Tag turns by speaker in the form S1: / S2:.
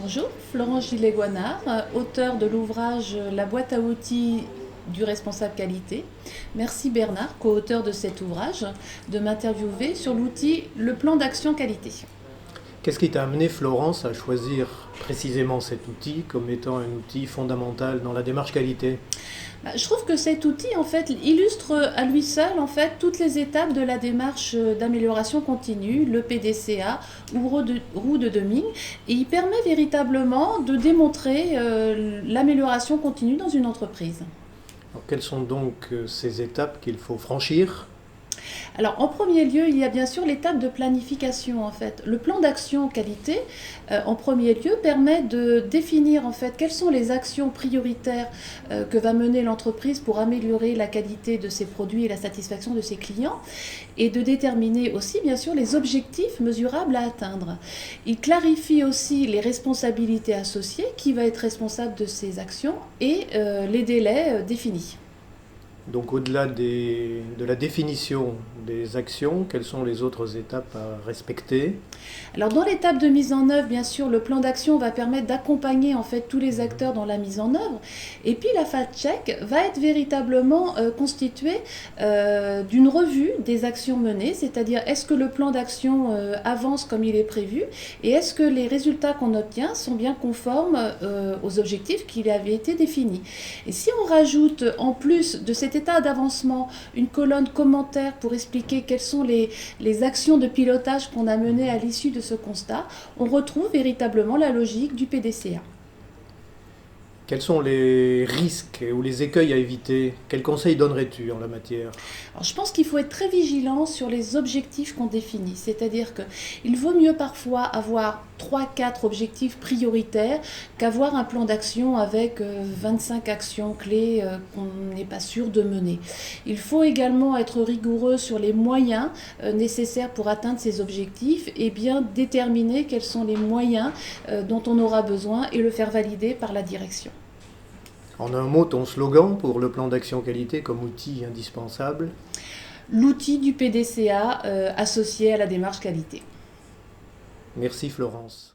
S1: Bonjour, Florence Gillet-Guanard, auteure de l'ouvrage La boîte à outils du responsable qualité. Merci Bernard, co-auteur de cet ouvrage, de m'interviewer sur l'outil Le plan d'action qualité.
S2: Qu'est-ce qui t'a amené, Florence, à choisir précisément cet outil comme étant un outil fondamental dans la démarche qualité?
S1: Je trouve que cet outil en fait illustre à lui seul en fait toutes les étapes de la démarche d'amélioration continue, le PDCA ou roue de Deming, et il permet véritablement de démontrer l'amélioration continue dans une entreprise.
S2: Alors, quelles sont donc ces étapes qu'il faut franchir?
S1: Alors, en premier lieu, il y a bien sûr l'étape de planification en fait. Le plan d'action qualité, en premier lieu, permet de définir en fait quelles sont les actions prioritaires que va mener l'entreprise pour améliorer la qualité de ses produits et la satisfaction de ses clients, et de déterminer aussi bien sûr les objectifs mesurables à atteindre. Il clarifie aussi les responsabilités associées, qui va être responsable de ces actions, et les délais définis.
S2: Donc, au-delà de la définition des actions, quelles sont les autres étapes à respecter?
S1: Alors dans l'étape de mise en œuvre, bien sûr, le plan d'action va permettre d'accompagner en fait tous les acteurs dans la mise en œuvre. Et puis la fact check va être véritablement constituée d'une revue des actions menées, c'est-à-dire est-ce que le plan d'action avance comme il est prévu, et est-ce que les résultats qu'on obtient sont bien conformes aux objectifs qui avaient été définis. Et si on rajoute en plus de cet état d'avancement une colonne commentaire pour expliquer quelles sont les actions de pilotage qu'on a menées à l'issue de ce constat, on retrouve véritablement la logique du PDCA.
S2: Quels sont les risques ou les écueils à éviter? Quels conseils donnerais-tu en la matière?
S1: Alors, je pense qu'il faut être très vigilant sur les objectifs qu'on définit. C'est-à-dire qu'il vaut mieux parfois avoir 3-4 objectifs prioritaires qu'avoir un plan d'action avec 25 actions clés qu'on n'est pas sûr de mener. Il faut également être rigoureux sur les moyens nécessaires pour atteindre ces objectifs, et bien déterminer quels sont les moyens dont on aura besoin et le faire valider par la direction.
S2: En un mot, ton slogan pour le plan d'action qualité comme outil indispensable?
S1: L'outil du PDCA associé à la démarche qualité.
S2: Merci, Florence.